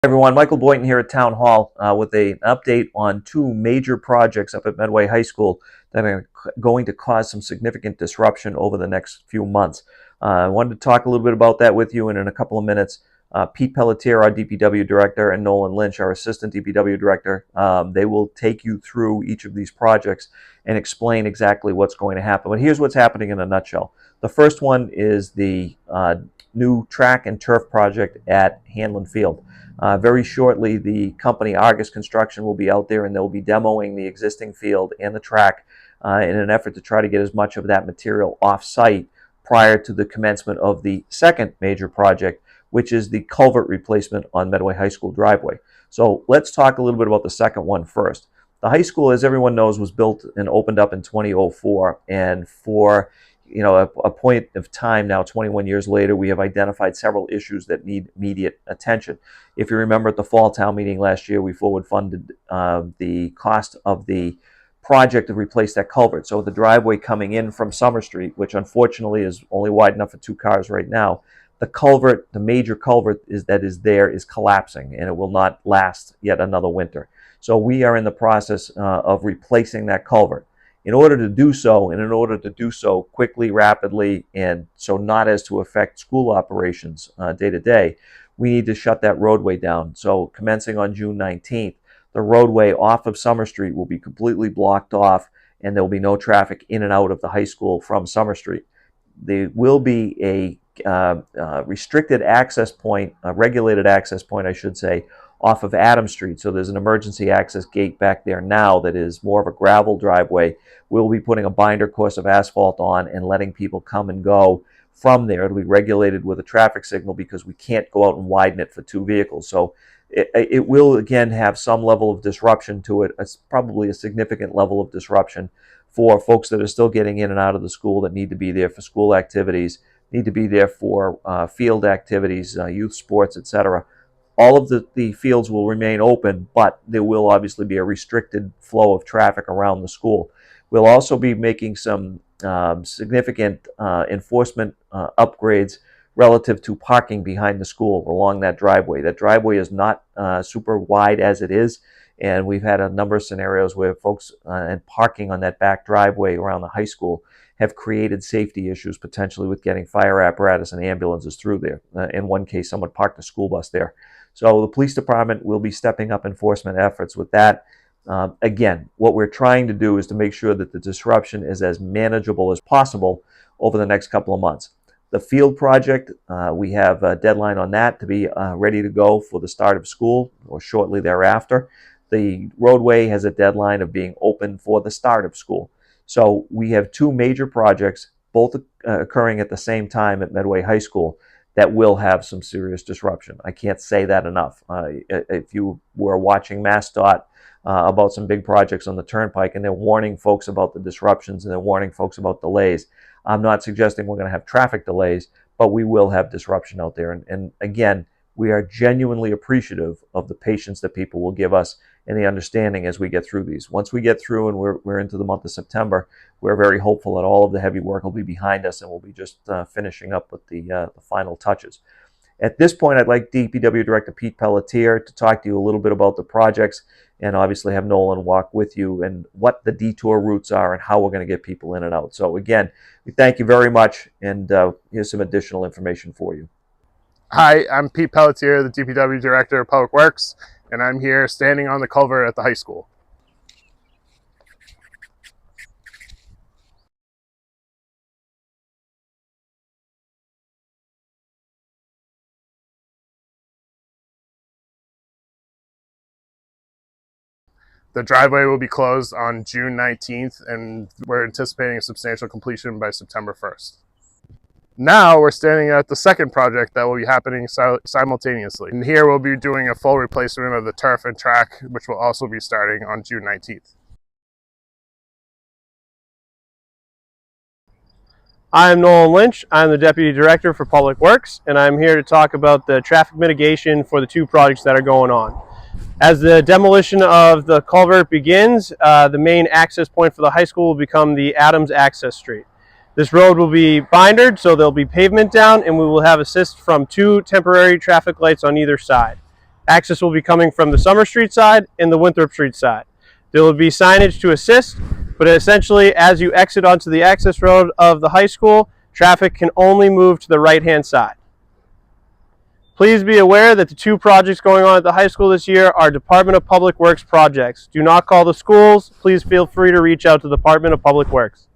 Everyone, Michael Boynton here at Town Hall with an update on two major projects up at Medway High School that are going to cause some significant disruption over the next few months. I wanted to talk a little bit about that with you, and in a couple of minutes, Pete Pelletier, our DPW director, and Nolan Lynch, our assistant DPW director, they will take you through each of these projects and explain exactly what's going to happen. But here's what's happening in a nutshell. The first one is the new track and turf project at Hanlon Field. Very shortly, the company Argus Construction will be out there and they'll be demoing the existing field and the track in an effort to try to get as much of that material off-site prior to the commencement of the second major project, which is the culvert replacement on Medway High School driveway. So let's talk a little bit about the second one first. The high school, as everyone knows, was built and opened up in 2004, and for a point of time now, 21 years later, we have identified several issues that need immediate attention. If you remember at the fall town meeting last year, we forward funded the cost of the project to replace that culvert. So the driveway coming in from Summer Street, which unfortunately is only wide enough for two cars right now, the culvert, the major culvert that is there, is collapsing, and it will not last yet another winter. So we are in the process of replacing that culvert. In order to do so quickly, rapidly, and so not as to affect school operations day to day, we need to shut that roadway down. So commencing on June 19th, the roadway off of Summer Street will be completely blocked off, and there will be no traffic in and out of the high school from Summer Street. There will be a restricted access point, a regulated access point, I should say, off of Adams Street. So there's an emergency access gate back there now that is more of a gravel driveway. We'll be putting a binder course of asphalt on and letting people come and go from there. It'll be regulated with a traffic signal because we can't go out and widen it for two vehicles. So it will, again, have some level of disruption to it. It's probably a significant level of disruption for folks that are still getting in and out of the school, that need to be there for school activities, need to be there for field activities, youth sports, etc. All of the fields will remain open, but there will obviously be a restricted flow of traffic around the school. We'll also be making some significant enforcement upgrades relative to parking behind the school along that driveway. That driveway is not super wide as it is, and we've had a number of scenarios where folks and parking on that back driveway around the high school have created safety issues, potentially with getting fire apparatus and ambulances through there. In one case, someone parked a school bus there. So the police department will be stepping up enforcement efforts with that. Again, what we're trying to do is to make sure that the disruption is as manageable as possible over the next couple of months. The field project, we have a deadline on that to be ready to go for the start of school or shortly thereafter. The roadway has a deadline of being open for the start of school. So we have two major projects, both occurring at the same time at Medway High School, that will have some serious disruption. I can't say that enough. If you were watching MassDOT about some big projects on the Turnpike, and they're warning folks about the disruptions and they're warning folks about delays, I'm not suggesting we're going to have traffic delays, but we will have disruption out there. And again, we are genuinely appreciative of the patience that people will give us and the understanding as we get through these. Once we get through and we're into the month of September, we're very hopeful that all of the heavy work will be behind us and we'll be just finishing up with the final touches. At this point, I'd like DPW Director Pete Pelletier to talk to you a little bit about the projects, and obviously have Nolan walk with you and what the detour routes are and how we're going to get people in and out. So again, we thank you very much, and here's some additional information for you. Hi, I'm Pete Pelletier, the DPW Director of Public Works, and I'm here standing on the culvert at the high school. The driveway will be closed on June 19th, and we're anticipating a substantial completion by September 1st. Now we're standing at the second project that will be happening simultaneously. And here we'll be doing a full replacement of the turf and track, which will also be starting on June 19th. I'm Nolan Lynch. I'm the Deputy Director for Public Works, and I'm here to talk about the traffic mitigation for the two projects that are going on. As the demolition of the culvert begins, the main access point for the high school will become the Adams Access Street. This road will be bindered, so there'll be pavement down, and we will have assist from 2 temporary traffic lights on either side. Access will be coming from the Summer Street side and the Winthrop Street side. There will be signage to assist, but essentially as you exit onto the access road of the high school, traffic can only move to the right-hand side. Please be aware that the two projects going on at the high school this year are Department of Public Works projects. Do not call the schools. Please feel free to reach out to the Department of Public Works.